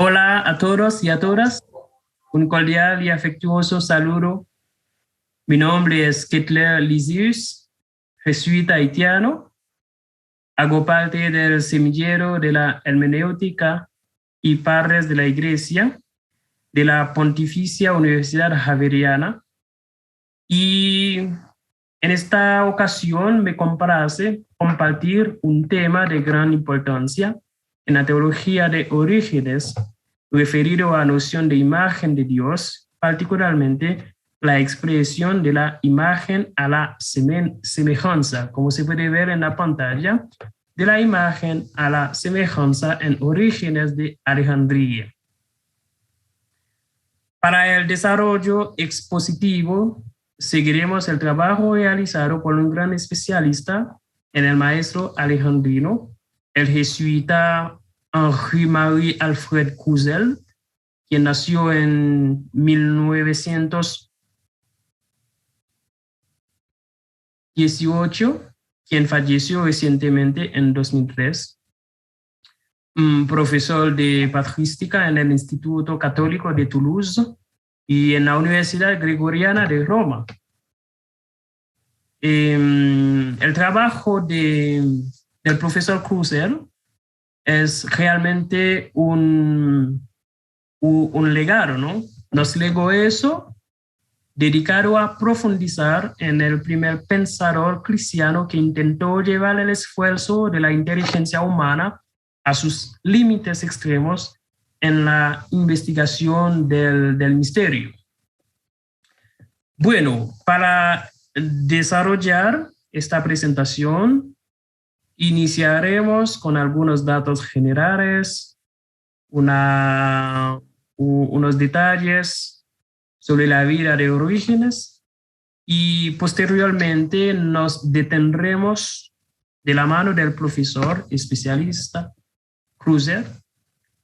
Hola a todos y a todas. Un cordial y afectuoso saludo. Mi nombre es Kettler Lisius, jesuita haitiano. Hago parte del semillero de la hermenéutica y padres de la Iglesia de la Pontificia Universidad Javeriana. Y en esta ocasión me complace compartir un tema de gran importancia en la teología de Orígenes, referido a la noción de imagen de Dios, particularmente la expresión de la imagen a la semejanza, como se puede ver en la pantalla, de la imagen a la semejanza en Orígenes de Alejandría. Para el desarrollo expositivo, seguiremos el trabajo realizado por un gran especialista en el maestro alejandrino, el jesuita Henri-Marie Alfred Cluzel, quien nació en 1918, quien falleció recientemente en 2003. Profesor de patrística en el Instituto Católico de Toulouse y en la Universidad Gregoriana de Roma. El trabajo del profesor Cluzel es realmente un legado, ¿no? Nos legó eso dedicado a profundizar en el primer pensador cristiano que intentó llevar el esfuerzo de la inteligencia humana a sus límites extremos en la investigación del misterio. Bueno, para desarrollar esta presentación, iniciaremos con algunos datos generales, unos detalles sobre la vida de Orígenes y posteriormente nos detendremos de la mano del profesor especialista Cluzel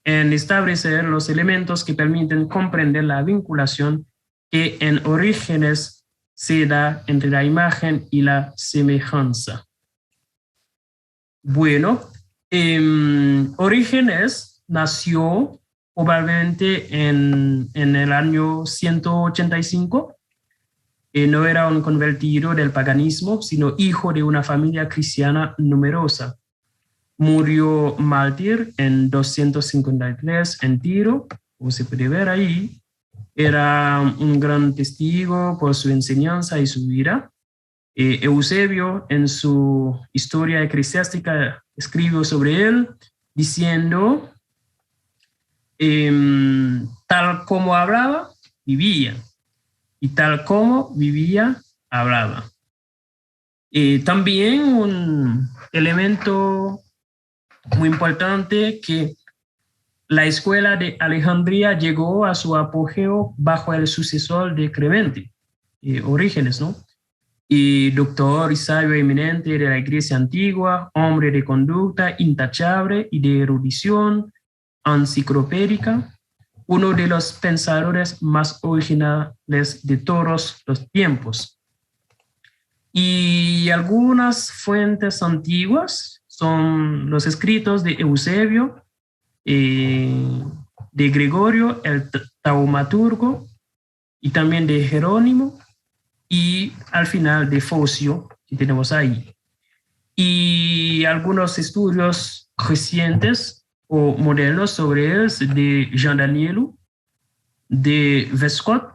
en establecer los elementos que permiten comprender la vinculación que en Orígenes se da entre la imagen y la semejanza. Bueno, Orígenes nació probablemente en el año 185. No era un convertido del paganismo, sino hijo de una familia cristiana numerosa. Murió mártir en 253 en Tiro, como se puede ver ahí. Era un gran testigo por su enseñanza y su vida. Eusebio, en su historia eclesiástica, escribió sobre él diciendo, tal como hablaba, vivía, y tal como vivía, hablaba. También un elemento muy importante que la escuela de Alejandría llegó a su apogeo bajo el sucesor de Clemente, Orígenes, ¿no? Y doctor y sabio eminente de la Iglesia antigua, hombre de conducta intachable y de erudición enciclopédica, uno de los pensadores más originales de todos los tiempos. Y algunas fuentes antiguas son los escritos de Eusebio, de Gregorio el Taumaturgo y también de Jerónimo y al final de Focio, que tenemos ahí. Y algunos estudios recientes o modelos sobre él de Jean Danielou, de Vescott,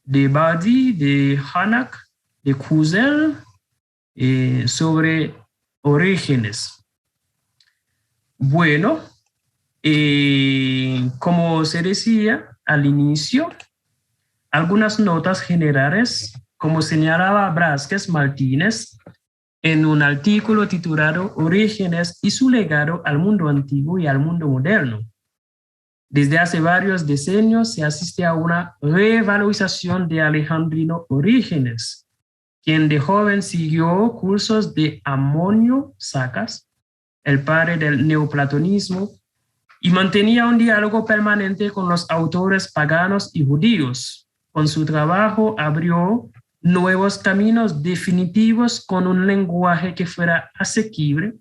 de Bardi, de Hanak, de Cluzel, sobre Orígenes. Bueno, como se decía al inicio, algunas notas generales, como señalaba Brásquez Martínez en un artículo titulado Orígenes y su legado al mundo antiguo y al mundo moderno. Desde hace varios decenios se asiste a una revalorización de Alejandrino Orígenes, quien de joven siguió cursos de Amonio Sacas, el padre del neoplatonismo, y mantenía un diálogo permanente con los autores paganos y judíos. Con su trabajo abrió nuevos caminos definitivos con un lenguaje que fuera asequible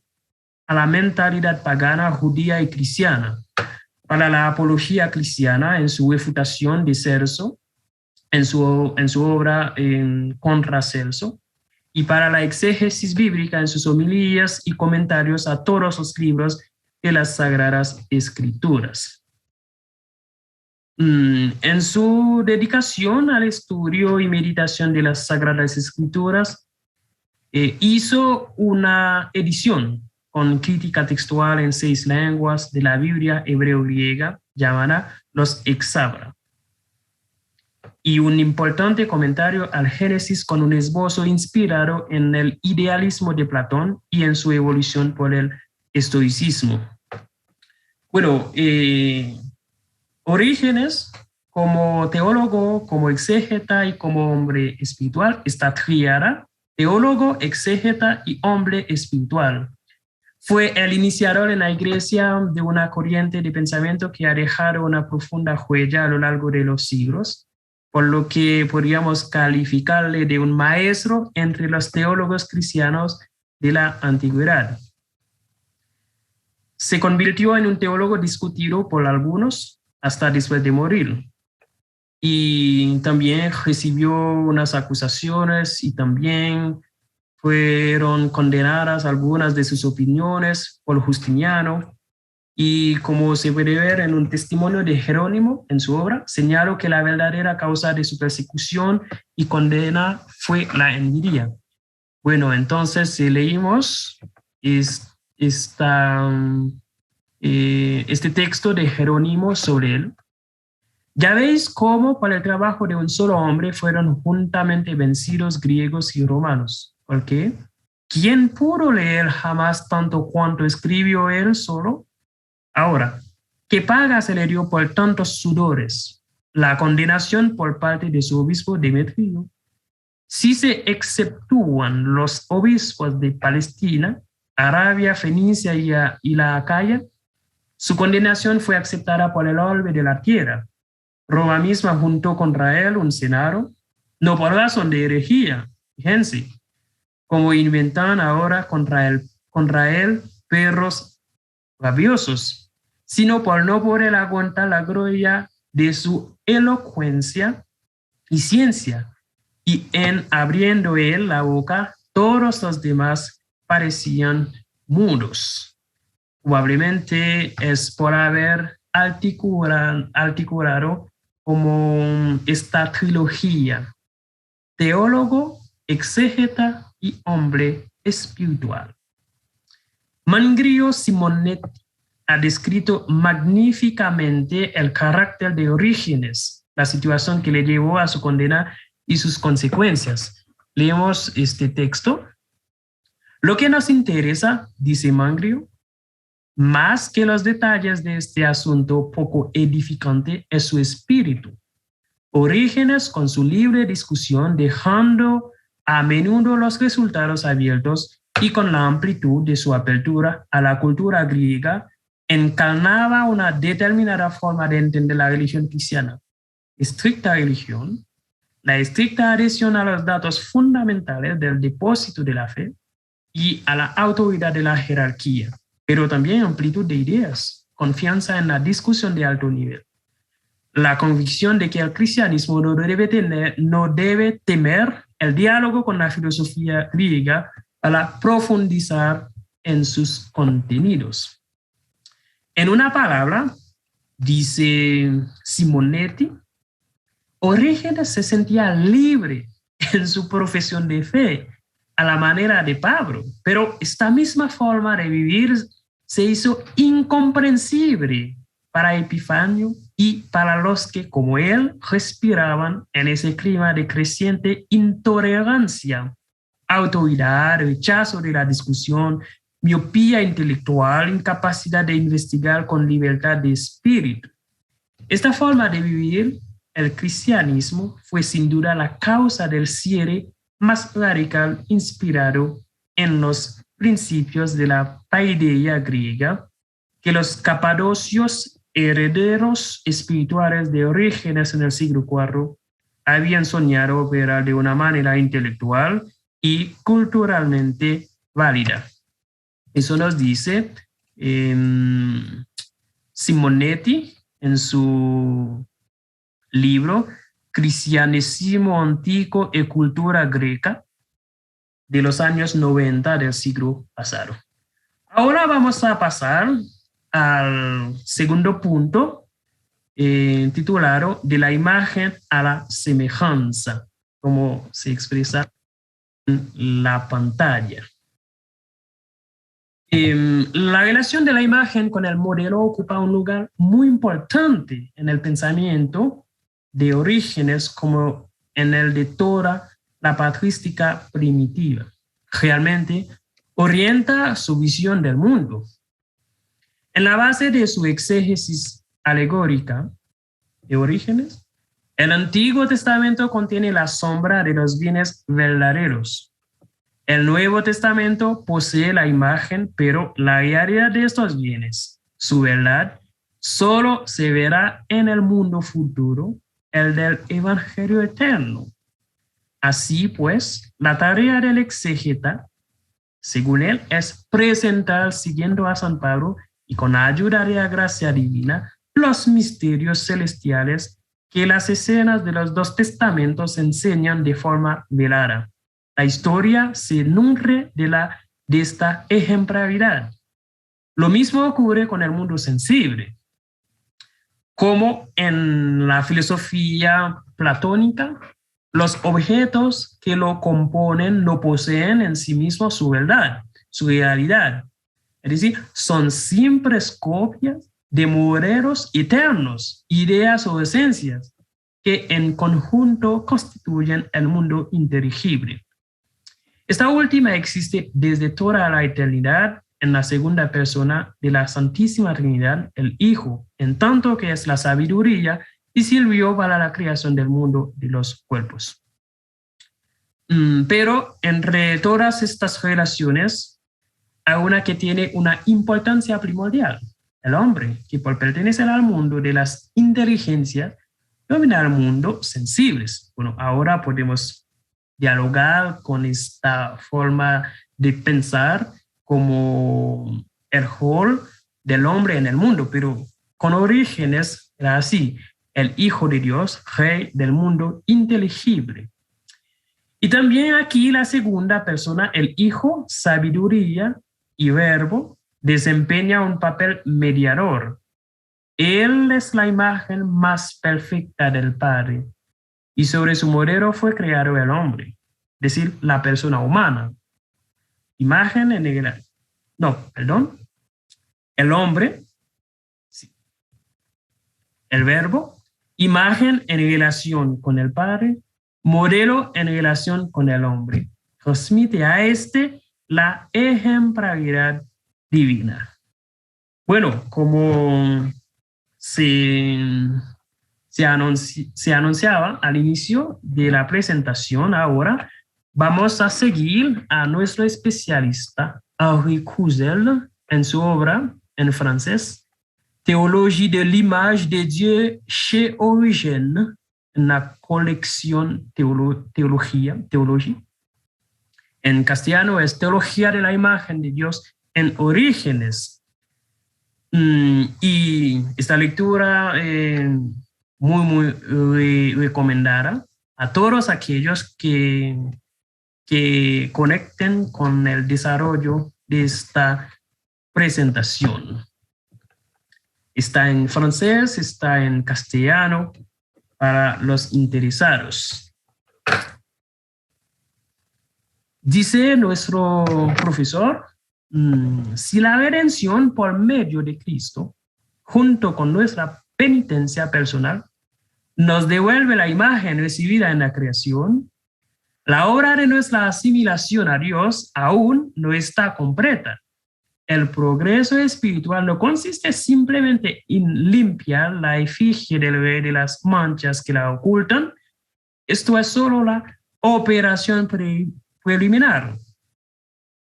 a la mentalidad pagana, judía y cristiana. para la apología cristiana en su refutación de Celso, en su obra contra Celso, y para la exégesis bíblica en sus homilías y comentarios a todos los libros de las Sagradas Escrituras. En su dedicación al estudio y meditación de las Sagradas Escrituras, hizo una edición con crítica textual en 6 lenguas de la Biblia hebreo-griega llamada los Exabra, y un importante comentario al Génesis con un esbozo inspirado en el idealismo de Platón y en su evolución por el estoicismo. Bueno, Orígenes, como teólogo, como exégeta y como hombre espiritual, está triada: teólogo, exégeta y hombre espiritual. Fue el iniciador en la Iglesia de una corriente de pensamiento que ha dejado una profunda huella a lo largo de los siglos, por lo que podríamos calificarle de un maestro entre los teólogos cristianos de la antigüedad. Se convirtió en un teólogo discutido por algunos hasta después de morir. Y también recibió unas acusaciones y también fueron condenadas algunas de sus opiniones por Justiniano. Y como se puede ver en un testimonio de Jerónimo en su obra, señaló que la verdadera causa de su persecución y condena fue la envidia. Bueno, entonces leímos este texto de Jerónimo sobre él. Ya veis cómo por el trabajo de un solo hombre fueron juntamente vencidos griegos y romanos. ¿Por qué? ¿Quién pudo leer jamás tanto cuanto escribió él solo? Ahora, ¿qué paga se le dio por tantos sudores? La condenación por parte de su obispo Demetrio. Si se exceptúan los obispos de Palestina, Arabia, Fenicia y la Acaya, su condenación fue aceptada por el orbe de la tierra. Roma misma juntó contra él un senado, no por razón de herejía, fíjense, como inventan ahora contra él perros rabiosos, sino por no poder aguantar la gloria de su elocuencia y ciencia, y en abriendo él la boca, todos los demás parecían mudos. Probablemente es por haber articulado como esta trilogía: teólogo, exégeta y hombre espiritual. Mangrio Simonetti ha descrito magníficamente el carácter de Orígenes, la situación que le llevó a su condena y sus consecuencias. Leemos este texto. Lo que nos interesa, dice Mangrio, más que los detalles de este asunto poco edificante, es su espíritu. Orígenes, con su libre discusión, dejando a menudo los resultados abiertos, y con la amplitud de su apertura a la cultura griega, encarnaba una determinada forma de entender la religión cristiana. Estricta religión, la estricta adhesión a los datos fundamentales del depósito de la fe y a la autoridad de la jerarquía, pero también amplitud de ideas, confianza en la discusión de alto nivel. La convicción de que el cristianismo no debe temer el diálogo con la filosofía griega para profundizar en sus contenidos. En una palabra, dice Simonetti, Orígenes se sentía libre en su profesión de fe, a la manera de Pablo, pero esta misma forma de vivir se hizo incomprensible para Epifanio y para los que, como él, respiraban en ese clima de creciente intolerancia, autoridad, rechazo de la discusión, miopía intelectual, incapacidad de investigar con libertad de espíritu. Esta forma de vivir el cristianismo fue sin duda la causa del cierre más radical inspirado en los principios de la paideia griega, que los capadocios, herederos espirituales de Orígenes en el siglo IV, habían soñado operar de una manera intelectual y culturalmente válida. Eso nos dice Simonetti en su libro Cristianesimo Antiguo y Cultura Greca de los años 90 del siglo pasado. Ahora vamos a pasar al segundo punto titulado de la imagen a la semejanza, como se expresa en la pantalla. La relación de la imagen con el modelo ocupa un lugar muy importante en el pensamiento de Orígenes como en el de toda la patrística primitiva. Realmente orienta su visión del mundo. En la base de su exégesis alegórica de Orígenes, el Antiguo Testamento contiene la sombra de los bienes verdaderos. El Nuevo Testamento posee la imagen, pero la realidad de estos bienes, su verdad, solo se verá en el mundo futuro, el del Evangelio eterno. Así pues, la tarea del exégeta, según él, es presentar, siguiendo a San Pablo y con la ayuda de la gracia divina, los misterios celestiales que las escenas de los dos testamentos enseñan de forma velada. La historia se nutre de esta ejemplaridad. Lo mismo ocurre con el mundo sensible. Como en la filosofía platónica, los objetos que lo componen no poseen en sí mismos su verdad, su realidad. Es decir, son simples copias de modelos eternos, ideas o esencias que en conjunto constituyen el mundo inteligible. Esta última existe desde toda la eternidad en la segunda persona de la Santísima Trinidad, el Hijo, en tanto que es la sabiduría y sirvió para la creación del mundo de los cuerpos. Pero entre todas estas relaciones, hay una que tiene una importancia primordial. El hombre, que por pertenecer al mundo de las inteligencias, domina el mundo sensibles. Bueno, ahora podemos dialogar con esta forma de pensar como el rol del hombre en el mundo, pero con Orígenes era así, el Hijo de Dios, Rey del mundo inteligible. Y también aquí la segunda persona, el Hijo, sabiduría y verbo, desempeña un papel mediador. Él es la imagen más perfecta del Padre y sobre su modelo fue creado el hombre, es decir, la persona humana. Imagen en el... No, perdón. El hombre, sí. El verbo, imagen en relación con el Padre, modelo en relación con el hombre. Transmite a este la ejemplaridad divina. Bueno, como se anunciaba al inicio de la presentación, ahora vamos a seguir a nuestro especialista Henri Cluzel en su obra en francés, Théologie de l'image de Dieu chez Origène, en la colección Teología. En castellano es Teología de la imagen de Dios en Orígenes. Y esta lectura muy recomendada a todos aquellos que conecten con el desarrollo de esta presentación. Está en francés, está en castellano para los interesados. Dice nuestro profesor, si la redención por medio de Cristo, junto con nuestra penitencia personal, nos devuelve la imagen recibida en la creación, la obra de nuestra asimilación a Dios aún no está completa. El progreso espiritual no consiste simplemente en limpiar la efigie del rey de las manchas que la ocultan. Esto es solo la operación preliminar.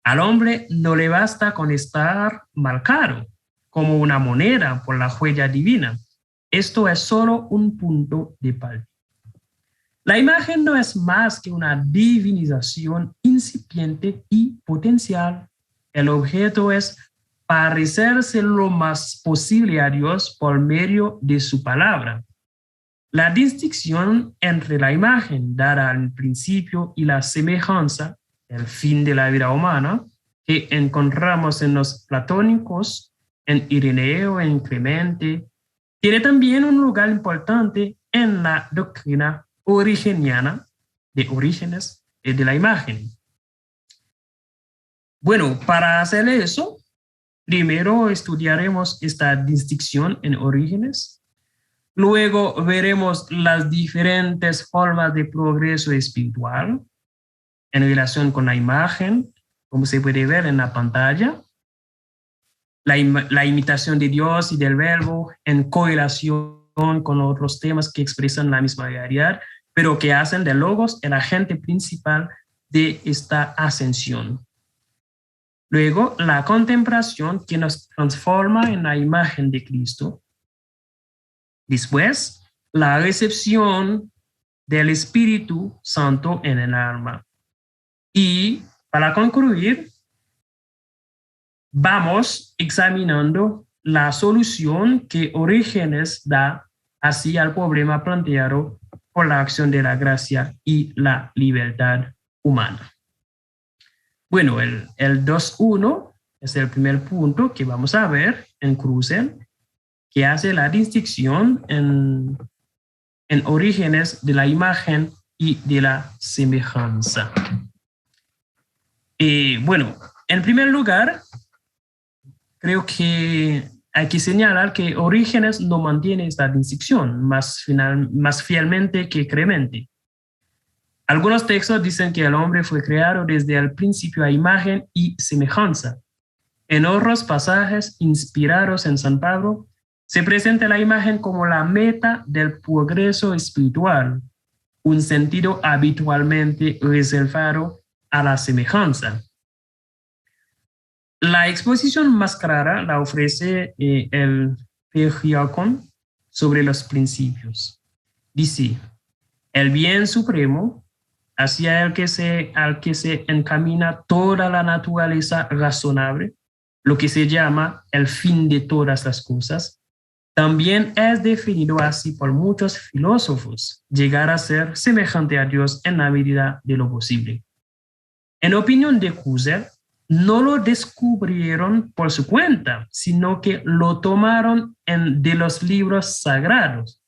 Al hombre no le basta con estar marcado como una moneda por la huella divina. Esto es solo un punto de partida. La imagen no es más que una divinización incipiente y potencial. El objeto es parecerse lo más posible a Dios por medio de su palabra. La distinción entre la imagen dada al principio y la semejanza, el fin de la vida humana, que encontramos en los platónicos, en Ireneo, en Clemente, tiene también un lugar importante en la doctrina origeniana de Orígenes de la imagen. Bueno, para hacer eso, primero estudiaremos esta distinción en Orígenes. Luego veremos las diferentes formas de progreso espiritual en relación con la imagen, como se puede ver en la pantalla. La imitación de Dios y del Verbo en correlación con otros temas que expresan la misma realidad, pero que hacen de Logos el agente principal de esta ascensión. Luego, la contemplación que nos transforma en la imagen de Cristo. Después, la recepción del Espíritu Santo en el alma. Y para concluir, vamos examinando la solución que Orígenes da hacia el problema planteado por la acción de la gracia y la libertad humana. Bueno, el 2.1 es el primer punto que vamos a ver en Cruce, que hace la distinción en Orígenes de la imagen y de la semejanza. Bueno, en primer lugar, creo que hay que señalar que Orígenes no mantiene esta distinción más fielmente que Clemente. Algunos textos dicen que el hombre fue creado desde el principio a imagen y semejanza. En otros pasajes inspirados en San Pablo, se presenta la imagen como la meta del progreso espiritual, un sentido habitualmente reservado a la semejanza. La exposición más clara la ofrece el Pergiacon sobre los principios. Dice, el bien supremo, hacia al que se encamina toda la naturaleza razonable, lo que se llama el fin de todas las cosas, también es definido así por muchos filósofos, llegar a ser semejante a Dios en la medida de lo posible. En opinión de Husserl, no lo descubrieron por su cuenta, sino que lo tomaron de los libros sagrados.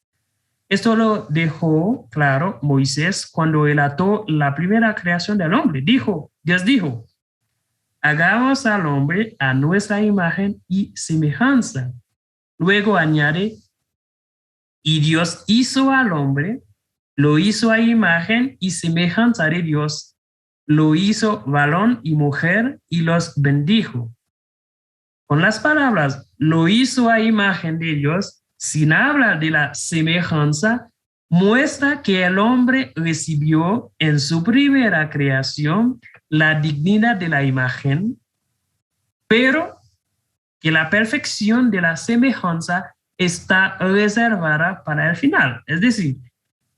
Esto lo dejó claro Moisés cuando relató la primera creación del hombre. Dios dijo, hagamos al hombre a nuestra imagen y semejanza. Luego añade, y Dios hizo al hombre, lo hizo a imagen y semejanza de Dios, lo hizo varón y mujer y los bendijo. Con las palabras, lo hizo a imagen de Dios, sin hablar de la semejanza, muestra que el hombre recibió en su primera creación la dignidad de la imagen, pero que la perfección de la semejanza está reservada para el final. Es decir,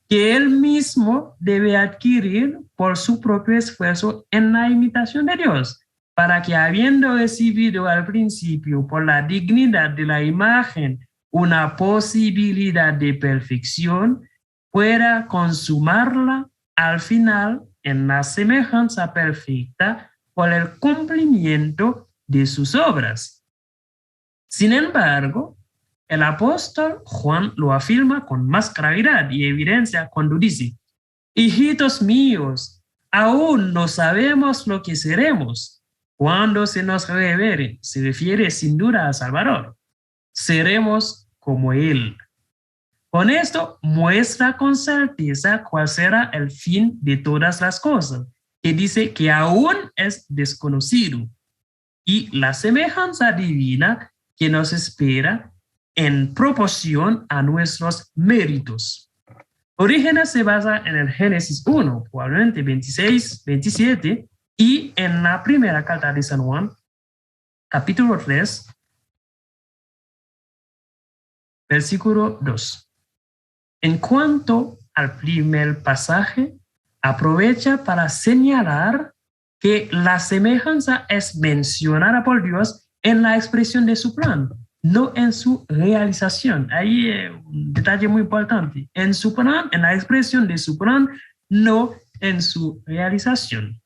que él mismo debe adquirir por su propio esfuerzo en la imitación de Dios, para que habiendo recibido al principio por la dignidad de la imagen una posibilidad de perfección, pueda consumarla al final en la semejanza perfecta por el cumplimiento de sus obras. Sin embargo, el apóstol Juan lo afirma con más claridad y evidencia cuando dice, hijitos míos, aún no sabemos lo que seremos. Cuando se nos revele, se refiere sin duda a Salvador. Seremos como Él. Con esto muestra con certeza cuál será el fin de todas las cosas, que dice que aún es desconocido, y la semejanza divina que nos espera en proporción a nuestros méritos. Orígenes se basa en el Génesis 1, probablemente 26, 27, y en la primera carta de San Juan, capítulo 3, versículo 2. En cuanto al primer pasaje, aprovecha para señalar que la semejanza es mencionada por Dios en la expresión de su plan, no en su realización. Ahí un detalle muy importante. En su plan, en la expresión de su plan, no en su realización.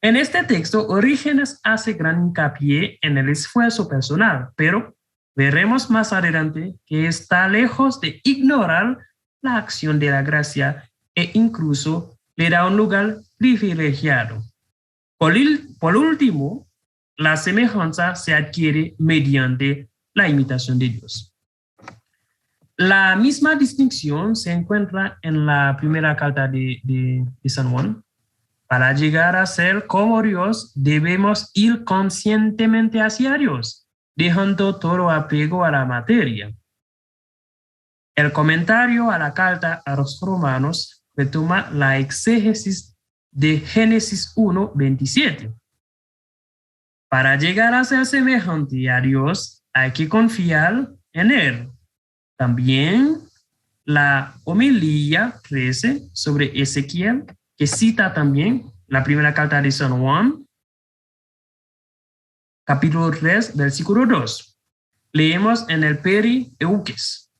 En este texto, Orígenes hace gran hincapié en el esfuerzo personal, pero veremos más adelante que está lejos de ignorar la acción de la gracia e incluso le da un lugar privilegiado. Por último, la semejanza se adquiere mediante la imitación de Dios. La misma distinción se encuentra en la primera carta de San Juan. Para llegar a ser como Dios, debemos ir conscientemente hacia Dios, dejando todo apego a la materia. El comentario a la carta a los romanos retoma la exégesis de Génesis 1:27. Para llegar a ser semejante a Dios, hay que confiar en Él. También la homilía 13 sobre Ezequiel, que cita también la primera carta de San Juan, capítulo 3, versículo 2. Leemos en el Peri Euques.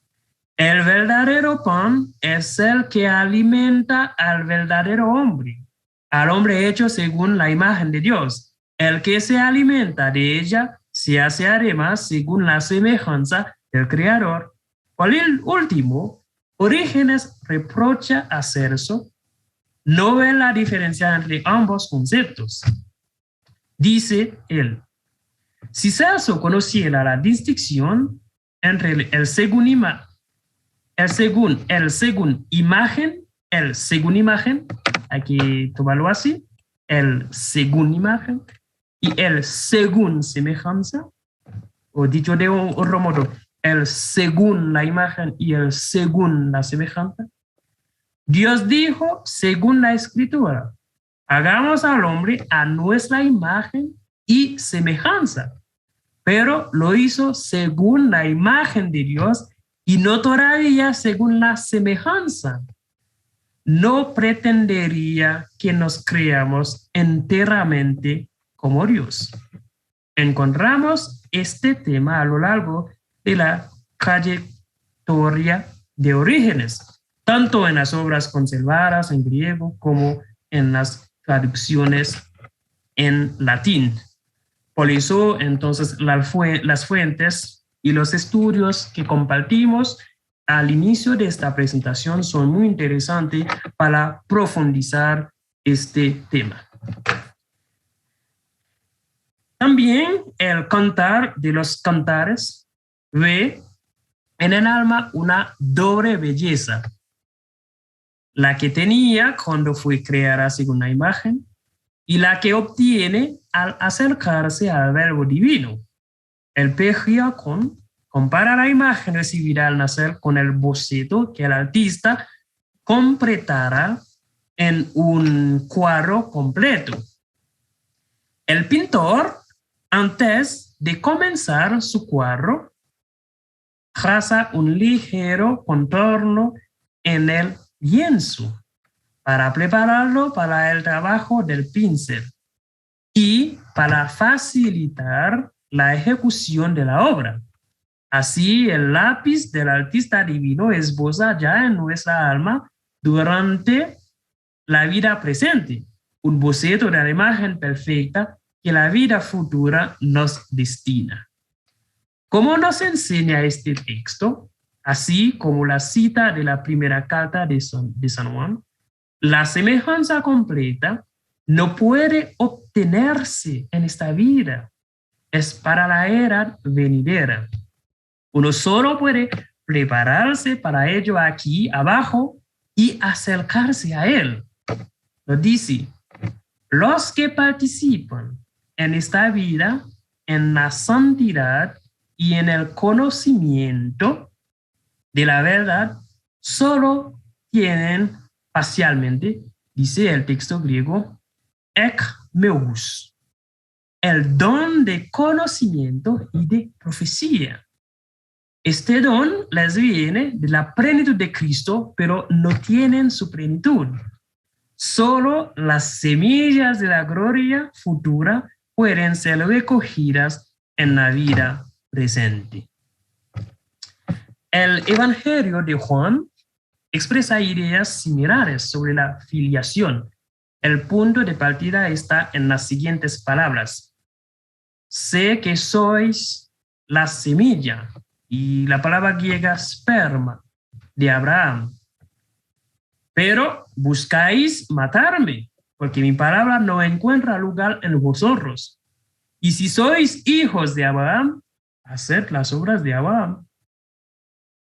El verdadero pan es el que alimenta al verdadero hombre, al hombre hecho según la imagen de Dios. El que se alimenta de ella se hace además según la semejanza del Creador. Por el último, Orígenes reprocha a Celso no ve la diferencia entre ambos conceptos. Dice él, si Celso conociera la distinción entre el según imagen, hay que tomarlo así, el según imagen y el según semejanza, o dicho de otro modo, el según la imagen y el según la semejanza. Dios dijo, según la Escritura, hagamos al hombre a nuestra imagen y semejanza, pero lo hizo según la imagen de Dios y no todavía según la semejanza. No pretendería que nos creamos enteramente como Dios. Encontramos este tema a lo largo de la trayectoria de Orígenes, tanto en las obras conservadas en griego como en las traducciones en latín. Por eso, entonces, las fuentes y los estudios que compartimos al inicio de esta presentación son muy interesantes para profundizar este tema. También el Cantar de los Cantares ve en el alma una doble belleza, la que tenía cuando fue creada según la imagen y la que obtiene al acercarse al verbo divino. El Pejiacón compara la imagen recibida al nacer con el boceto que el artista completará en un cuadro completo. El pintor, antes de comenzar su cuadro, traza un ligero contorno en el lienzo para prepararlo para el trabajo del pincel y para facilitar la ejecución de la obra. Así, el lápiz del artista divino esboza ya en nuestra alma durante la vida presente un boceto de la imagen perfecta que la vida futura nos destina. ¿Cómo nos enseña este texto? Así como la cita de la primera carta de San Juan, la semejanza completa no puede obtenerse en esta vida. Es para la era venidera. Uno solo puede prepararse para ello aquí abajo y acercarse a él. Lo dice, los que participan en esta vida, en la santidad y en el conocimiento de la verdad, solo tienen parcialmente, dice el texto griego, ekmeus, el don de conocimiento y de profecía. Este don les viene de la plenitud de Cristo, pero no tienen su plenitud. Solo las semillas de la gloria futura pueden ser recogidas en la vida presente. El Evangelio de Juan expresa ideas similares sobre la filiación. El punto de partida está en las siguientes palabras. Sé que sois la semilla, y la palabra griega sperma, de Abraham. Pero buscáis matarme, porque mi palabra no encuentra lugar en vosotros. Y si sois hijos de Abraham, haced las obras de Abraham.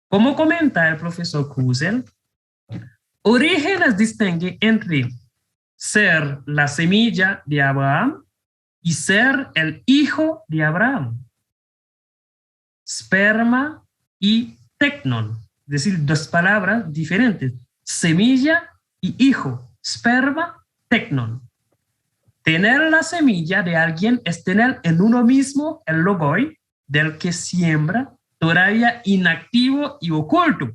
Como comenta el profesor Krusell, Orígenes distingue entre ser la semilla de Abraham y ser el hijo de Abraham. Sperma y tecnon, es decir, dos palabras diferentes. Semilla y hijo. Sperma, tecnon. Tener la semilla de alguien es tener en uno mismo el logoi del que siembra, todavía inactivo y oculto.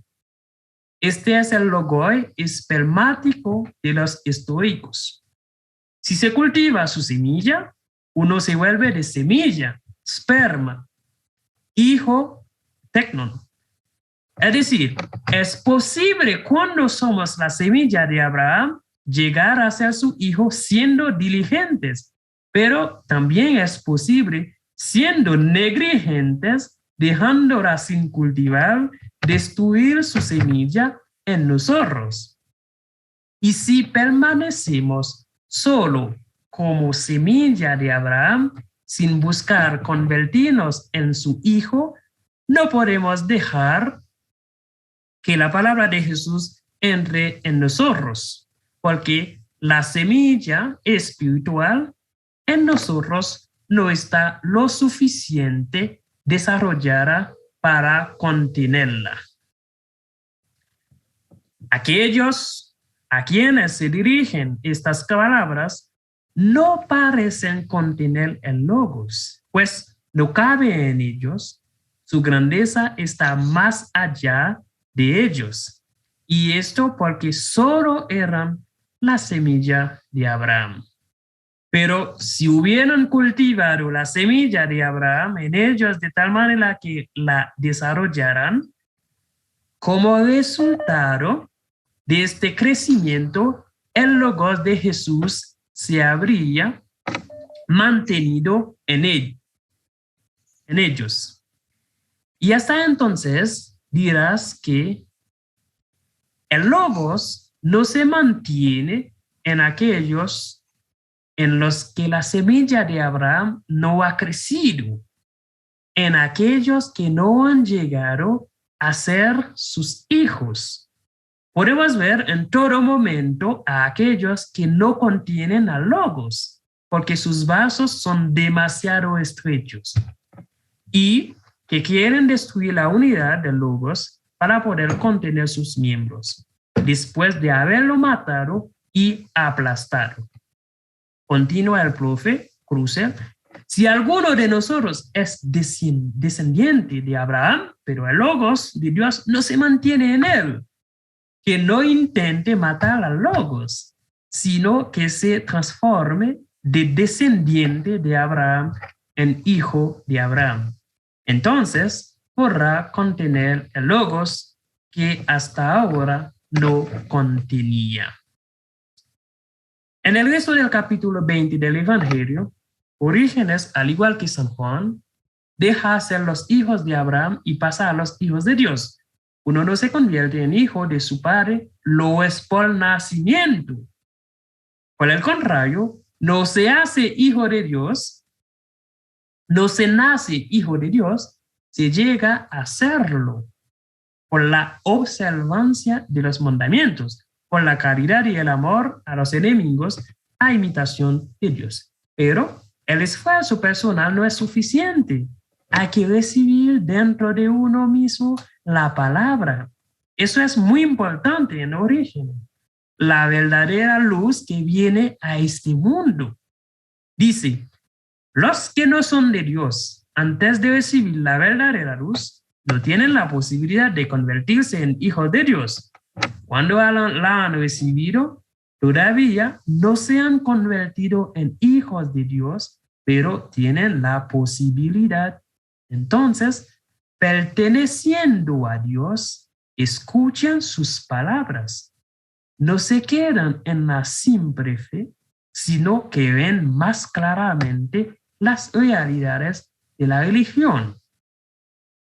Este es el logoi espermático de los estoicos. Si se cultiva su semilla, uno se vuelve de semilla, sperma, hijo, tecnon. Es decir, es posible cuando somos la semilla de Abraham llegar a ser su hijo siendo diligentes, pero también es posible siendo negligentes, dejándola sin cultivar, destruir su semilla en nosotros. Y si permanecemos solo como semilla de Abraham, sin buscar convertirnos en su hijo, no podemos dejar que la palabra de Jesús entre en nosotros, porque la semilla espiritual en nosotros no está lo suficiente desarrollada para contenerla. Aquellos a quienes se dirigen estas palabras no parecen contener el logos, pues no cabe en ellos. Su grandeza está más allá de ellos. Y esto porque solo eran la semilla de Abraham. Pero si hubieran cultivado la semilla de Abraham en ellos de tal manera que la desarrollaran, como resultado de este crecimiento, el logos de Jesús se habría mantenido en ellos. Y hasta entonces dirás que el logos no se mantiene en aquellos en los que la semilla de Abraham no ha crecido, en aquellos que no han llegado a ser sus hijos. Podemos ver en todo momento a aquellos que no contienen a logos, porque sus vasos son demasiado estrechos y que quieren destruir la unidad de logos para poder contener sus miembros, después de haberlo matado y aplastado. Continúa el profe Krusell. Si alguno de nosotros es descendiente de Abraham, pero el logos de Dios no se mantiene en él, que no intente matar al logos, sino que se transforme de descendiente de Abraham en hijo de Abraham. Entonces podrá contener el logos que hasta ahora no contenía. En el resto del capítulo 20 del Evangelio, Orígenes, al igual que San Juan, deja ser los hijos de Abraham y pasa a los hijos de Dios. Uno no se convierte en hijo de su padre, lo es por nacimiento. Por el contrario, no se hace hijo de Dios, no se nace hijo de Dios, se llega a serlo por la observancia de los mandamientos, por la caridad y el amor a los enemigos, a imitación de Dios. Pero el esfuerzo personal no es suficiente. Hay que recibir dentro de uno mismo la palabra. Eso es muy importante en origen. La verdadera luz que viene a este mundo. Dice, los que no son de Dios, antes de recibir la verdadera luz, no tienen la posibilidad de convertirse en hijos de Dios. Cuando la han recibido, todavía no se han convertido en hijos de Dios pero tienen la posibilidad. Entonces, perteneciendo a Dios, escuchan sus palabras. No se quedan en la simple fe, sino que ven más claramente las realidades de la religión.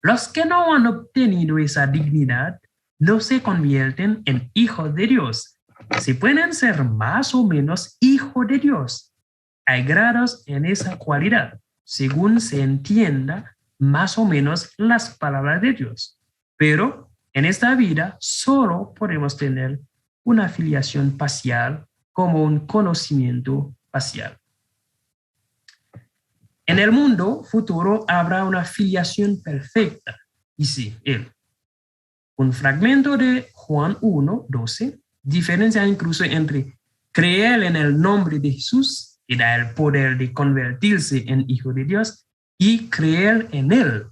Los que no han obtenido esa dignidad no se convierten en hijos de Dios. Se pueden ser más o menos hijos de Dios. Hay grados en esa cualidad, según se entienda más o menos las palabras de Dios. Pero en esta vida solo podemos tener una filiación parcial como un conocimiento parcial. En el mundo futuro habrá una filiación perfecta, dice él. Un fragmento de Juan 1:12 diferencia incluso entre creer en el nombre de Jesús, que da el poder de convertirse en hijo de Dios, y creer en él.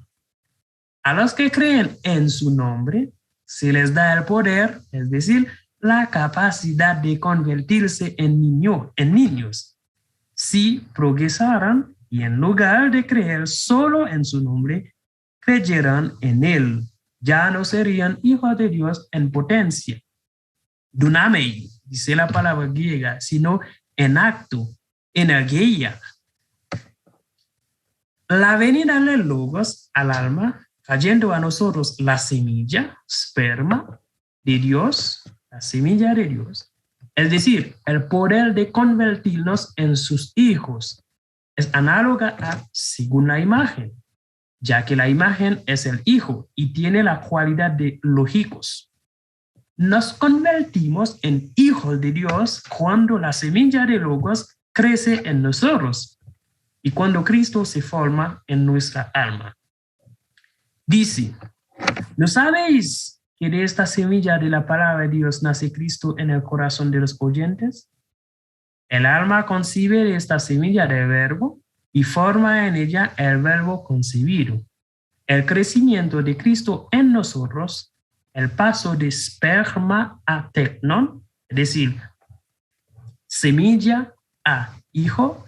A los que creen en su nombre, se les da el poder, es decir, la capacidad de convertirse en niños. Si progresaran y en lugar de creer solo en su nombre, creyeran en él, ya no serían hijos de Dios en potencia. Dunamei, dice la palabra griega, sino en acto, energía. La venida del Logos al alma, cayendo a nosotros la semilla, sperma de Dios, la semilla de Dios, es decir, el poder de convertirnos en sus hijos, es análoga a según la imagen, ya que la imagen es el hijo y tiene la cualidad de lógicos. Nos convertimos en hijos de Dios cuando la semilla de Logos crece en nosotros y cuando Cristo se forma en nuestra alma. Dice, ¿no sabéis que de esta semilla de la palabra de Dios nace Cristo en el corazón de los oyentes? El alma concibe de esta semilla del verbo y forma en ella el verbo concebido. El crecimiento de Cristo en nosotros, el paso de sperma a teknon, es decir, semilla a hijo,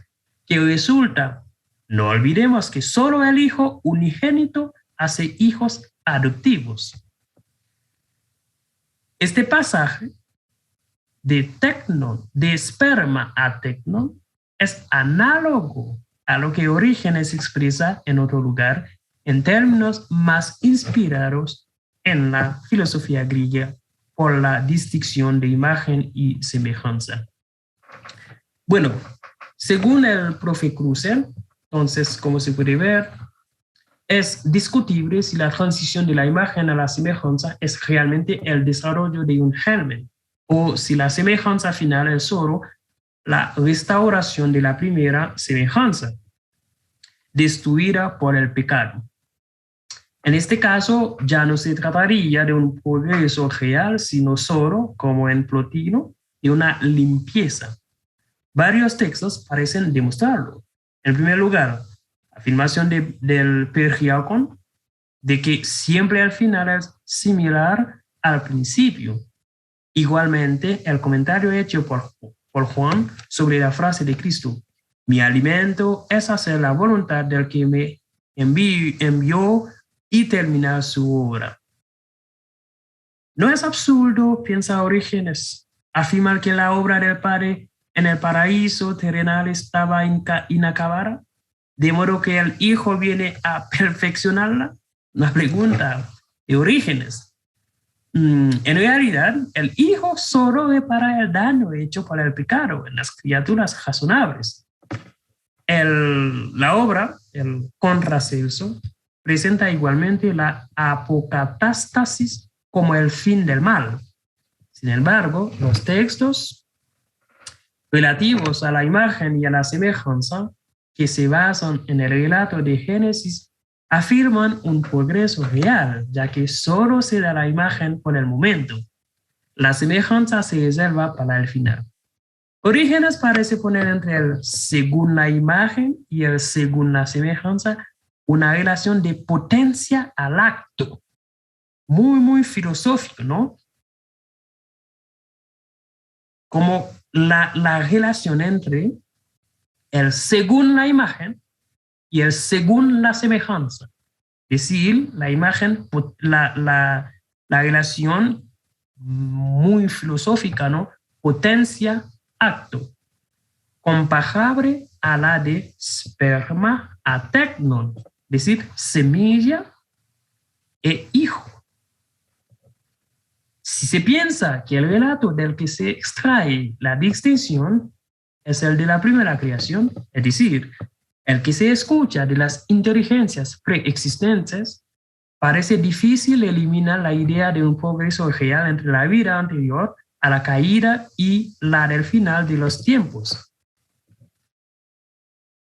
que resulta, no olvidemos que solo el hijo unigénito hace hijos adoptivos. Este pasaje de teknon, de esperma a teknon, es análogo a lo que Orígenes expresa en otro lugar en términos más inspirados en la filosofía griega por la distinción de imagen y semejanza. Bueno, según el profe Cruzel, entonces, como se puede ver, es discutible si la transición de la imagen a la semejanza es realmente el desarrollo de un germen, o si la semejanza final es solo la restauración de la primera semejanza, destruida por el pecado. En este caso, ya no se trataría de un progreso real, sino solo, como en Plotino, de una limpieza. Varios textos parecen demostrarlo. En primer lugar, afirmación del Pergiacon, de que siempre al final es similar al principio. Igualmente, el comentario hecho por Juan sobre la frase de Cristo, mi alimento es hacer la voluntad del que me envió y terminar su obra. ¿No es absurdo, piensa Orígenes, afirmar que la obra del Padre en el paraíso terrenal estaba inacabada, de modo que el Hijo viene a perfeccionarla? Una pregunta de Orígenes. En realidad, el Hijo solo repara el daño hecho por el pecado en las criaturas razonables. La obra, el Contracelso, presenta igualmente la apocatástasis como el fin del mal. Sin embargo, los textos relativos a la imagen y a la semejanza que se basan en el relato de Génesis afirman un progreso real, ya que solo se da la imagen por el momento. La semejanza se reserva para el final. Orígenes parece poner entre el según la imagen y el según la semejanza una relación de potencia al acto. Muy filosófico, ¿no? Como la relación entre el según la imagen y el según la semejanza. Es decir, la imagen, la relación muy filosófica, ¿no? Potencia, acto, comparable a la de sperma a tecnon, es decir, semilla e hijo. Si se piensa que el relato del que se extrae la distinción es el de la primera creación, es decir, el que se escucha de las inteligencias preexistentes, parece difícil eliminar la idea de un progreso real entre la vida anterior a la caída y la del final de los tiempos.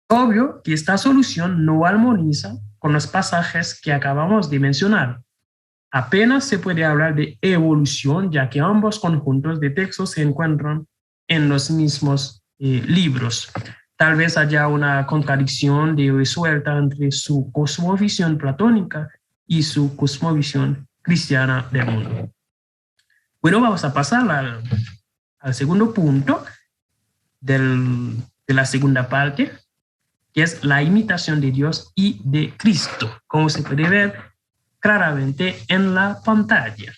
Obvio que esta solución no armoniza con los pasajes que acabamos de mencionar. Apenas se puede hablar de evolución, ya que ambos conjuntos de textos se encuentran en los mismos libros. Tal vez haya una contradicción de resuelta entre su cosmovisión platónica y su cosmovisión cristiana del mundo. Bueno, vamos a pasar al segundo punto de la segunda parte, que es la imitación de Dios y de Cristo, como se puede ver claramente en la pantalla.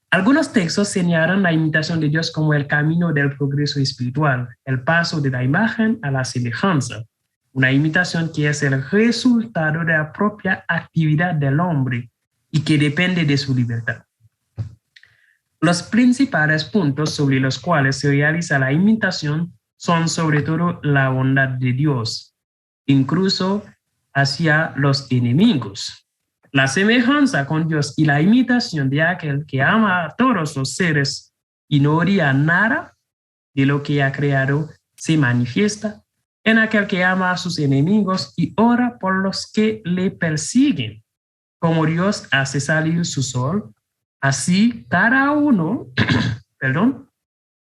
Algunos textos señalan la imitación de Dios como el camino del progreso espiritual, el paso de la imagen a la semejanza, una imitación que es el resultado de la propia actividad del hombre y que depende de su libertad. Los principales puntos sobre los cuales se realiza la imitación son sobre todo la bondad de Dios, incluso hacia los enemigos. La semejanza con Dios y la imitación de aquel que ama a todos los seres y no odia nada de lo que ha creado se manifiesta en aquel que ama a sus enemigos y ora por los que le persiguen. Como Dios hace salir su sol, así cada uno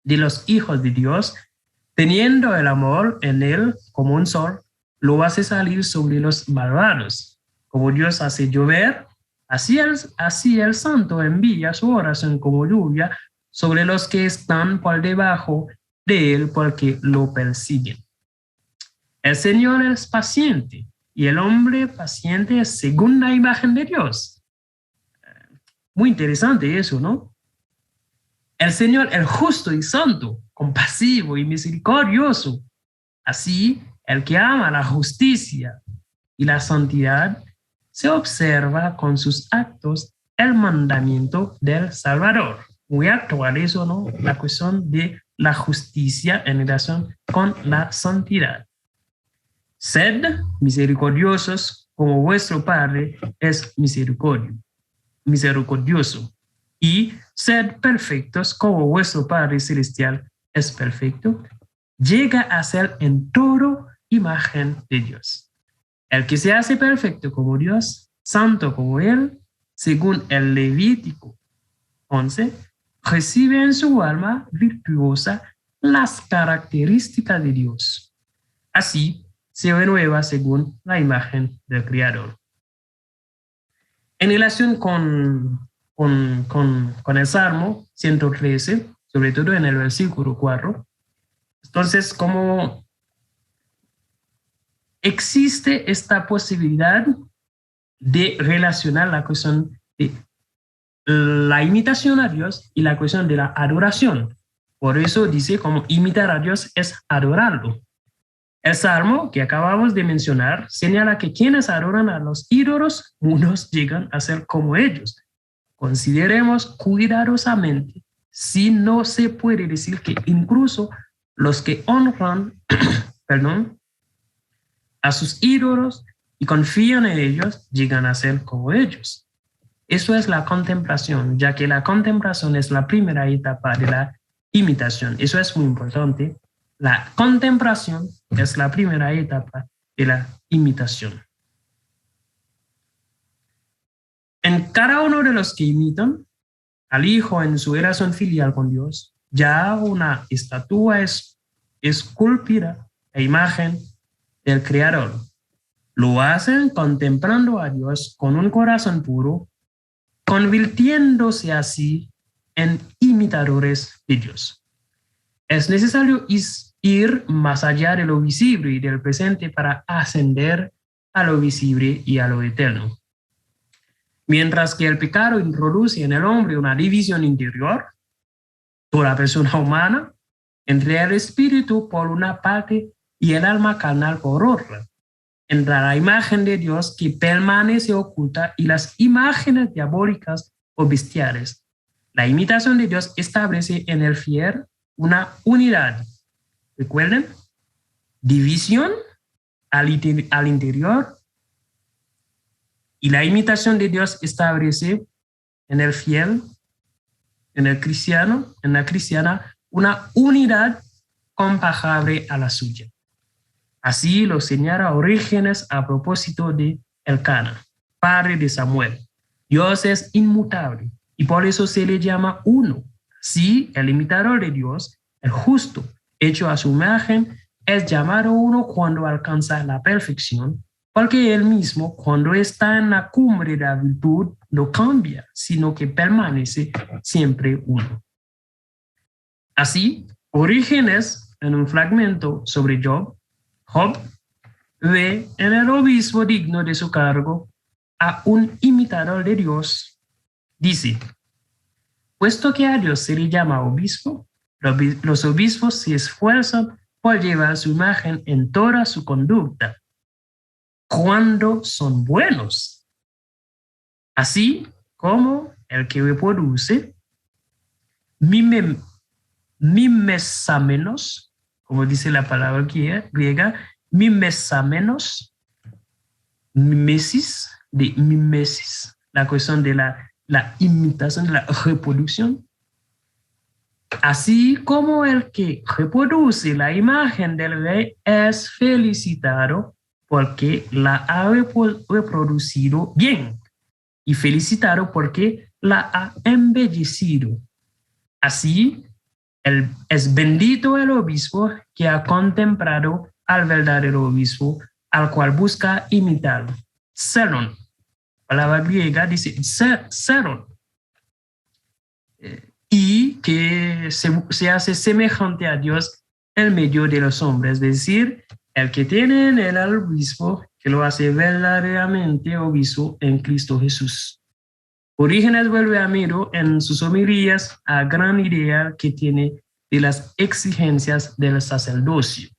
de los hijos de Dios, teniendo el amor en él como un sol, lo hace salir sobre los malvados. Como Dios hace llover, así el santo envía su oración como lluvia sobre los que están por debajo de él porque lo persiguen. El Señor es paciente y el hombre paciente es según la imagen de Dios. Muy interesante eso, ¿no? El Señor es justo y santo, compasivo y misericordioso. Así, el que ama la justicia y la santidad se observa con sus actos el mandamiento del Salvador. Muy actual eso, ¿no? La cuestión de la justicia en relación con la santidad. Sed misericordiosos como vuestro Padre es misericordioso. Y sed perfectos como vuestro Padre Celestial es perfecto. Llega a ser en todo imagen de Dios. El que se hace perfecto como Dios, santo como Él, según el Levítico 11, recibe en su alma virtuosa las características de Dios. Así se renueva según la imagen del Creador. En relación con el Salmo 113, sobre todo en el versículo 4, entonces, como existe esta posibilidad de relacionar la cuestión de la imitación a Dios y la cuestión de la adoración. Por eso dice como imitar a Dios es adorarlo. El Salmo que acabamos de mencionar señala que quienes adoran a los ídolos, unos llegan a ser como ellos. Consideremos cuidadosamente si no se puede decir que incluso los que honran a sus ídolos y confían en ellos, llegan a ser como ellos. Eso es la contemplación, ya que la contemplación es la primera etapa de la imitación. Eso es muy importante. La contemplación es la primera etapa de la imitación. En cada uno de los que imitan al Hijo en su relación filial con Dios, ya una estatua es esculpida a imagen del Creador. Lo hacen contemplando a Dios con un corazón puro, convirtiéndose así en imitadores de Dios. Es necesario ir más allá de lo visible y del presente para ascender a lo visible y a lo eterno. Mientras que el pecado introduce en el hombre una división interior, toda persona humana, entre el espíritu por una parte y el alma carnal por otra, entre la imagen de Dios que permanece oculta y las imágenes diabólicas o bestiales. La imitación de Dios establece en el fiel una unidad. Recuerden, división al interior, y la imitación de Dios establece en el fiel, en el cristiano, en la cristiana, una unidad comparable a la suya. Así lo señala Orígenes a propósito de Elcana, padre de Samuel. Dios es inmutable y por eso se le llama uno. Así, el imitador de Dios, el justo, hecho a su imagen, es llamado uno cuando alcanza la perfección, porque él mismo, cuando está en la cumbre de la virtud, no cambia, sino que permanece siempre uno. Así, Orígenes, en un fragmento sobre Job, ve en el obispo digno de su cargo a un imitador de Dios. Dice, puesto que a Dios se le llama obispo, los obispos se esfuerzan por llevar su imagen en toda su conducta, cuando son buenos. Así como el que reproduce mimesamenos, como dice la palabra griega, mimesamenos, mimesis, de mimesis, la cuestión de la imitación, de la reproducción. Así como el que reproduce la imagen del rey es felicitado porque la ha reproducido bien y felicitado porque la ha embellecido. Así, es bendito el obispo que ha contemplado al verdadero obispo, al cual busca imitarlo. Seron, palabra griega dice seron, y que se hace semejante a Dios en medio de los hombres, es decir, el que tiene en él al obispo, que lo hace verdaderamente obispo en Cristo Jesús. Orígenes vuelve a Miro en sus homilías a gran idea que tiene de las exigencias del sacerdocio.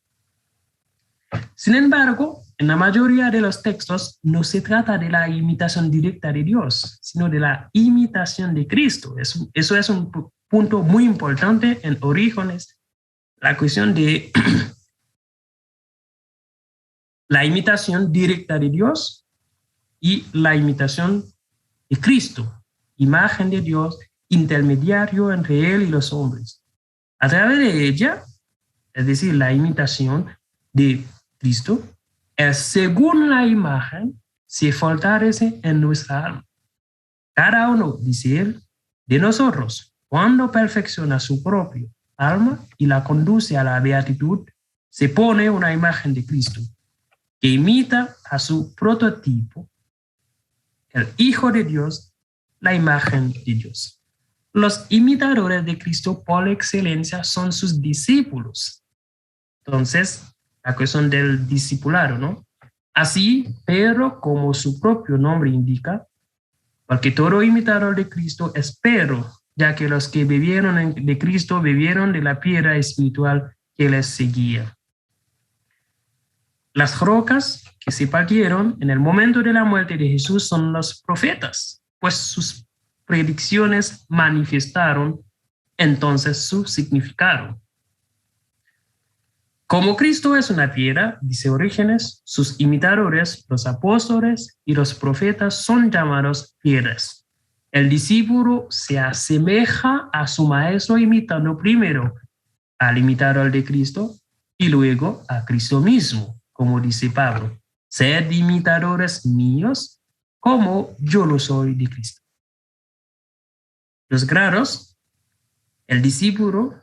Sin embargo, en la mayoría de los textos no se trata de la imitación directa de Dios, sino de la imitación de Cristo. Eso es un punto muy importante en Orígenes, la cuestión de la imitación directa de Dios y la imitación de Cristo, imagen de Dios, intermediario entre Él y los hombres. A través de ella, es decir, la imitación de Cristo, es según la imagen, se fortalece en nuestra alma. Cada uno, dice él, de nosotros, cuando perfecciona su propio alma y la conduce a la beatitud, se pone una imagen de Cristo, que imita a su prototipo, el Hijo de Dios, la imagen de Dios. Los imitadores de Cristo por excelencia son sus discípulos. Entonces, la cuestión del discipulado, ¿no? Así, Pedro, como su propio nombre indica, porque todo imitador de Cristo es Pedro, ya que los que bebieron de Cristo bebieron de la piedra espiritual que les seguía. Las rocas que se partieron en el momento de la muerte de Jesús son los profetas, pues sus predicciones manifestaron entonces su significado. Como Cristo es una piedra, dice Orígenes, sus imitadores, los apóstoles y los profetas son llamados piedras. El discípulo se asemeja a su maestro imitando primero al imitador de Cristo y luego a Cristo mismo, como dice Pablo. Sed imitadores míos como yo lo soy de Cristo. Los grados, el discípulo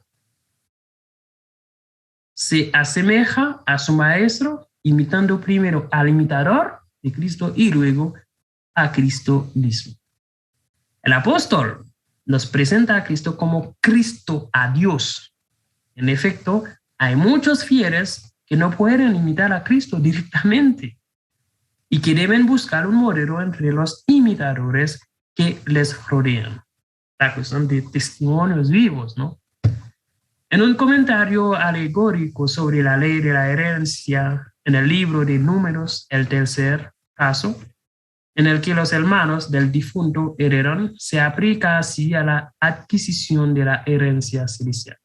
se asemeja a su maestro, imitando primero al imitador de Cristo y luego a Cristo mismo. El apóstol nos presenta a Cristo como Cristo a Dios. En efecto, Hay muchos fieles que no pueden imitar a Cristo directamente y que deben buscar un modelo entre los imitadores que les rodean. La cuestión de testimonios vivos, ¿no? En un comentario alegórico sobre la ley de la herencia en el libro de Números, el tercer caso, en el que los hermanos del difunto heredan, se aplica así a la adquisición de la herencia celestial.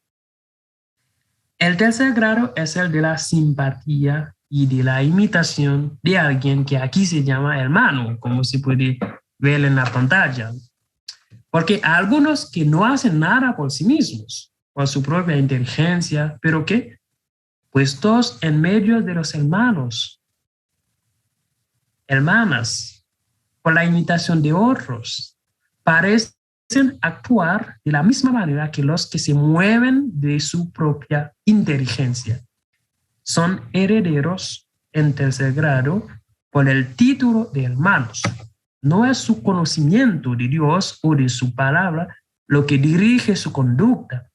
El tercer grado es el de la simpatía y de la imitación de alguien que aquí se llama hermano, como se puede ver en la pantalla. Porque hay algunos que no hacen nada por sí mismos, por su propia inteligencia, pero que, puestos en medio de los hermanos, hermanas, por la imitación de otros, parecen actuar de la misma manera que los que se mueven de su propia inteligencia. Son herederos en tercer grado por el título de hermanos. No es su conocimiento de Dios o de su palabra lo que dirige su conducta,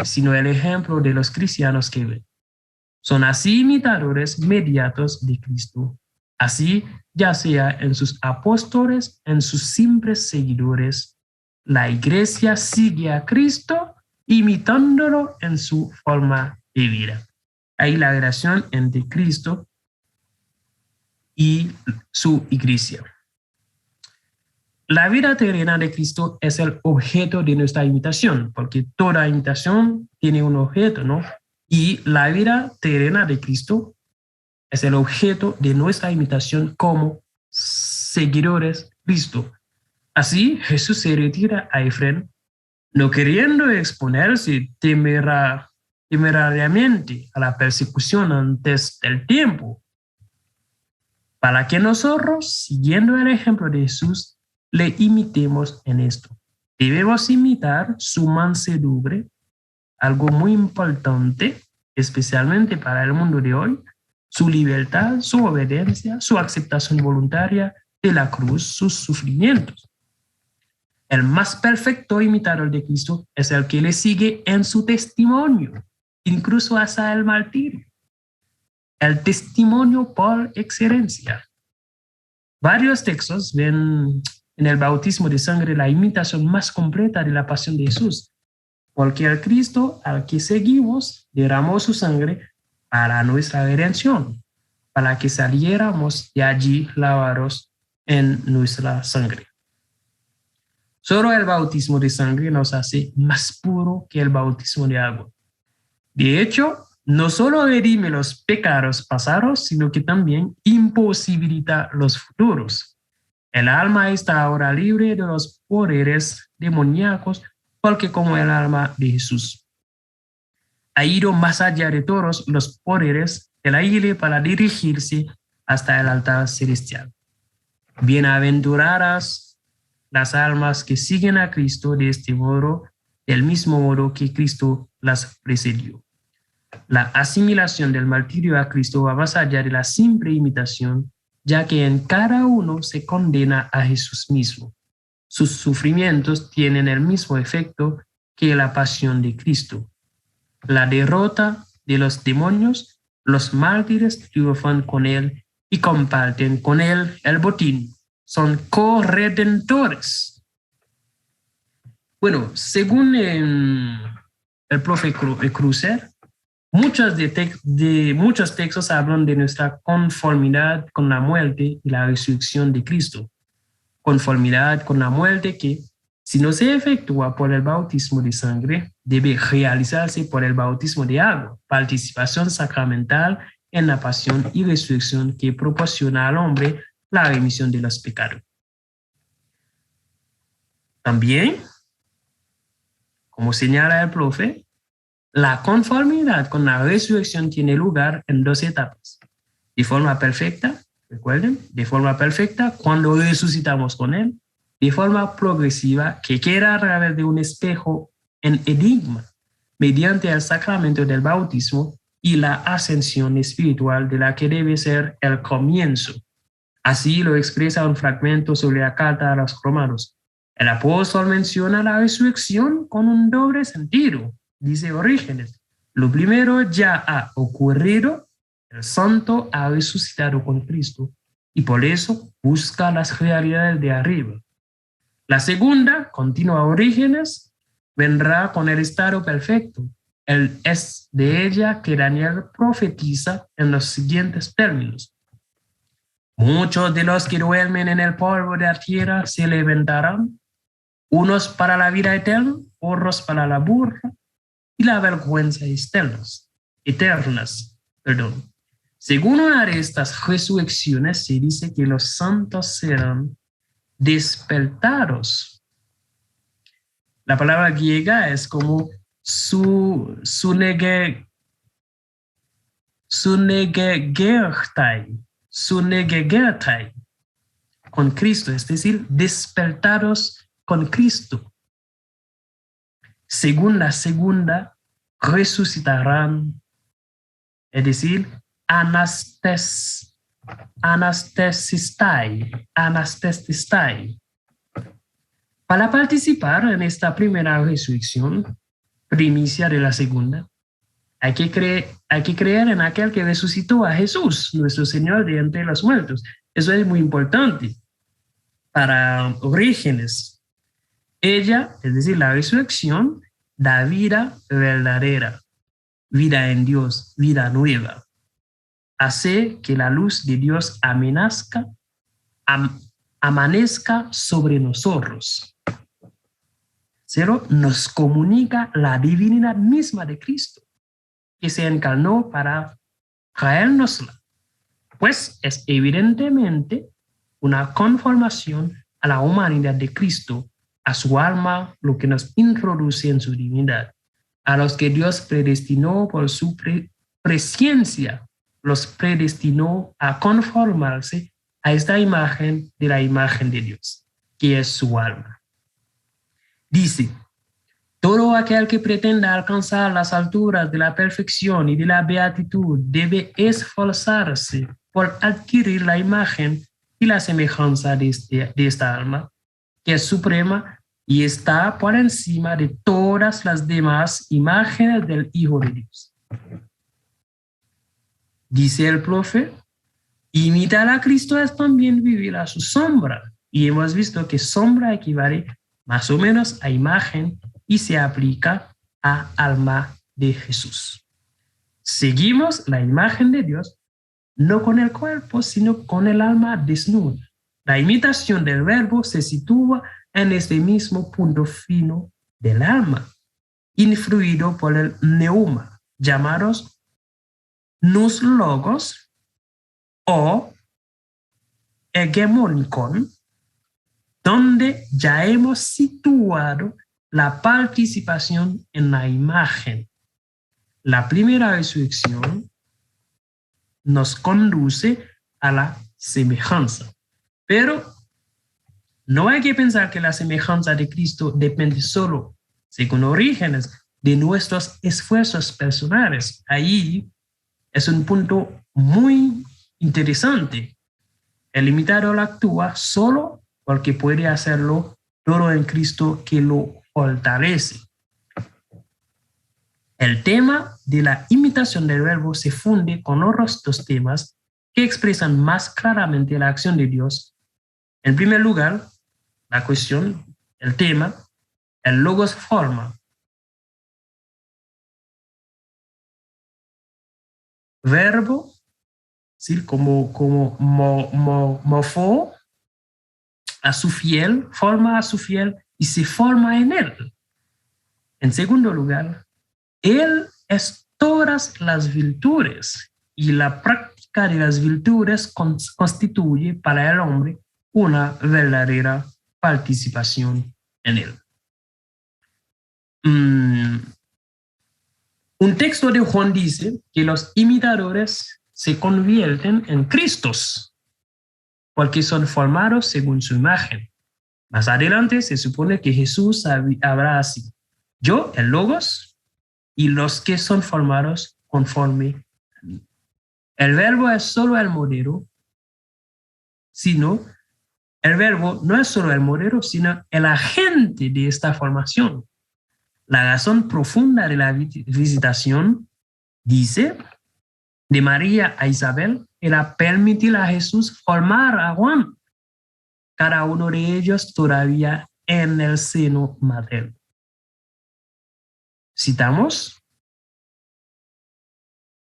sino el ejemplo de los cristianos que ven. Son así imitadores inmediatos de Cristo, así ya sea en sus apóstoles, en sus simples seguidores. La iglesia sigue a Cristo imitándolo en su forma de vida. Hay la relación entre Cristo y su iglesia. La vida terrena de Cristo es el objeto de nuestra imitación, porque toda imitación tiene un objeto, ¿no? Y la vida terrena de Cristo es el objeto de nuestra imitación como seguidores de Cristo. Así, Jesús se retira a Efraín, no queriendo exponerse temerariamente a la persecución antes del tiempo, para que nosotros, siguiendo el ejemplo de Jesús, le imitemos en esto. Debemos imitar su mansedumbre, algo muy importante, especialmente para el mundo de hoy, su libertad, su obediencia, su aceptación voluntaria de la cruz, sus sufrimientos. El más perfecto imitador de Cristo es el que le sigue en su testimonio, incluso hasta el martirio. El testimonio por excelencia. Varios textos ven en el bautismo de sangre la imitación más completa de la pasión de Jesús, porque el Cristo al que seguimos derramó su sangre para nuestra redención, para que saliéramos de allí lavados en nuestra sangre. Solo el bautismo de sangre nos hace más puro que el bautismo de agua. De hecho, no solo redime los pecados pasados, sino que también imposibilita los futuros. El alma está ahora libre de los poderes demoníacos, porque como el alma de Jesús ha ido más allá de todos los poderes de la iglesia para dirigirse hasta el altar celestial. Bienaventuradas las almas que siguen a Cristo de este modo, del mismo modo que Cristo las precedió. La asimilación del martirio a Cristo va más allá de la simple imitación, ya que en cada uno se condena a Jesús mismo. Sus sufrimientos tienen el mismo efecto que la pasión de Cristo. La derrota de los demonios, los mártires triunfan con él y comparten con él el botín. Son corredentores. Bueno, según el profe Crucer, muchos textos hablan de nuestra conformidad con la muerte y la resurrección de Cristo. Conformidad con la muerte que, si no se efectúa por el bautismo de sangre, debe realizarse por el bautismo de agua, participación sacramental en la pasión y resurrección que proporciona al hombre la remisión de los pecados. También, como señala el profe, la conformidad con la resurrección tiene lugar en dos etapas. De forma perfecta, recuerden, de forma perfecta cuando resucitamos con él, de forma progresiva que queda a través de un espejo en enigma, mediante el sacramento del bautismo y la ascensión espiritual de la que debe ser el comienzo. Así lo expresa un fragmento sobre la carta a los romanos. El apóstol menciona la resurrección con un doble sentido, dice Orígenes. Lo primero ya ha ocurrido, el santo ha resucitado con Cristo y por eso busca las realidades de arriba. La segunda, continua orígenes, vendrá con el estado perfecto. Es de ella que Daniel profetiza en los siguientes términos. Muchos de los que duermen en el polvo de la tierra se levantarán, unos para la vida eterna, otros para la burla y la vergüenza eternas. Según una de estas resurrecciones, se dice que los santos serán despertados. La palabra griega es como sunegegertai, con Cristo, es decir, despertados con Cristo. Según la segunda, resucitarán, es decir, anastesistai. Para participar en esta primera resurrección, primicia de la segunda, hay que creer en aquel que resucitó a Jesús, nuestro Señor de entre los muertos. Eso es muy importante para Orígenes. Ella, es decir, la resurrección, da vida verdadera, vida en Dios, vida nueva. Hace que la luz de Dios amanezca sobre nosotros. Cero nos comunica la divinidad misma de Cristo, que se encarnó para traérnosla, pues es evidentemente una conformación a la humanidad de Cristo, a su alma, lo que nos introduce en su divinidad. A los que Dios predestinó por su presciencia, los predestinó a conformarse a esta imagen de la imagen de Dios, que es su alma. Dice, todo aquel que pretenda alcanzar las alturas de la perfección y de la beatitud debe esforzarse por adquirir la imagen y la semejanza de esta alma, que es suprema y está por encima de todas las demás imágenes del Hijo de Dios. Dice el profeta, imitar a Cristo es también vivir a su sombra. Y hemos visto que sombra equivale más o menos a imagen y se aplica a alma de Jesús. Seguimos la imagen de Dios, no con el cuerpo, sino con el alma desnuda. La imitación del verbo se sitúa en este mismo punto fino del alma, influido por el neuma, llamados nous logos o hegemonicon, donde ya hemos situado la participación en la imagen. La primera resurrección nos conduce a la semejanza, pero no hay que pensar que la semejanza de Cristo depende solo, según Orígenes, de nuestros esfuerzos personales. Ahí es un punto muy interesante. El imitador actúa solo porque puede hacerlo todo en Cristo que lo fortalece. El tema de la imitación del verbo se funde con otros dos temas que expresan más claramente la acción de Dios. En primer lugar, la cuestión, el tema, el logos forma. Verbo, ¿sí? como morfo, a su fiel, forma a su fiel y se forma en él. En segundo lugar, él es todas las virtudes y la práctica de las virtudes constituye para el hombre una verdadera participación en él. Un texto de Juan dice que los imitadores se convierten en Cristos porque son formados según su imagen. Más adelante se supone que Jesús habrá así: yo, el Logos, y los que son formados conforme a mí. El verbo es solo el modelo, sino el verbo no es solo el modelo, sino el agente de esta formación. La razón profunda de la visitación, dice, de María a Isabel era permitir a Jesús formar a Juan, cada uno de ellos todavía en el seno materno. Citamos,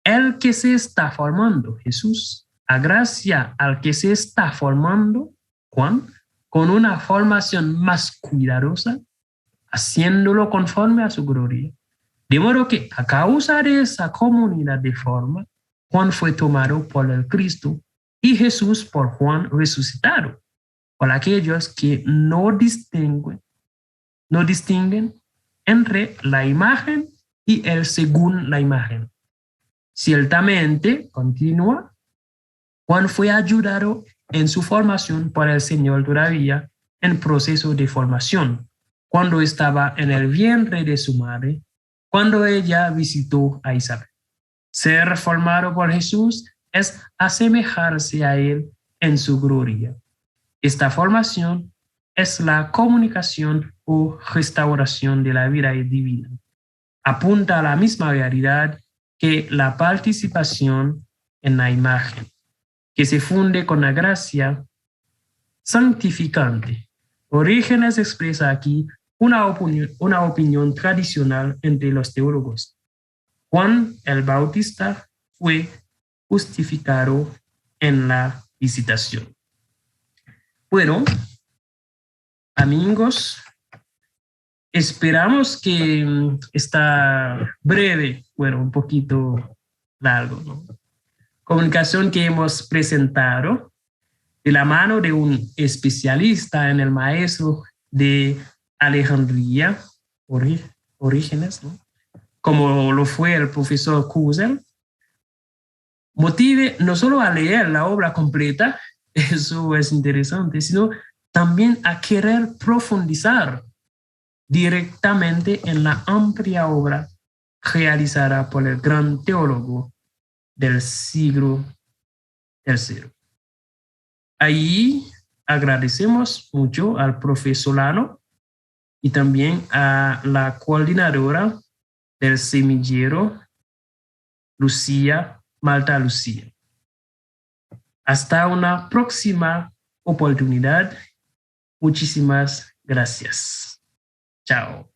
el que se está formando, Jesús, agracia al que se está formando, Juan, con una formación más cuidadosa, haciéndolo conforme a su gloria. De modo que a causa de esa comunidad de forma, Juan fue tomado por el Cristo y Jesús por Juan resucitado, por aquellos que no distinguen entre la imagen y el según la imagen. Ciertamente, continúa, Juan fue ayudado en su formación por el Señor todavía en proceso de formación, cuando estaba en el vientre de su madre, cuando ella visitó a Isabel. Ser formado por Jesús es asemejarse a Él en su gloria. Esta formación es la comunicación o restauración de la vida divina. Apunta a la misma realidad que la participación en la imagen, que se funde con la gracia santificante. Orígenes expresa aquí una opinión tradicional entre los teólogos. Juan el Bautista fue justificado en la visitación. Bueno, amigos, esperamos que esta breve, un poquito largo, ¿no? Comunicación que hemos presentado de la mano de un especialista en el maestro de Alejandría, Orígenes, ¿no? Como lo fue el profesor Kuzel, motive no solo a leer la obra completa, eso es interesante, sino también a querer profundizar directamente en la amplia obra realizada por el gran teólogo del siglo III. Ahí agradecemos mucho al profesor Solano y también a la coordinadora del semillero, Marta Lucía. Hasta una próxima oportunidad. Muchísimas gracias. Chao.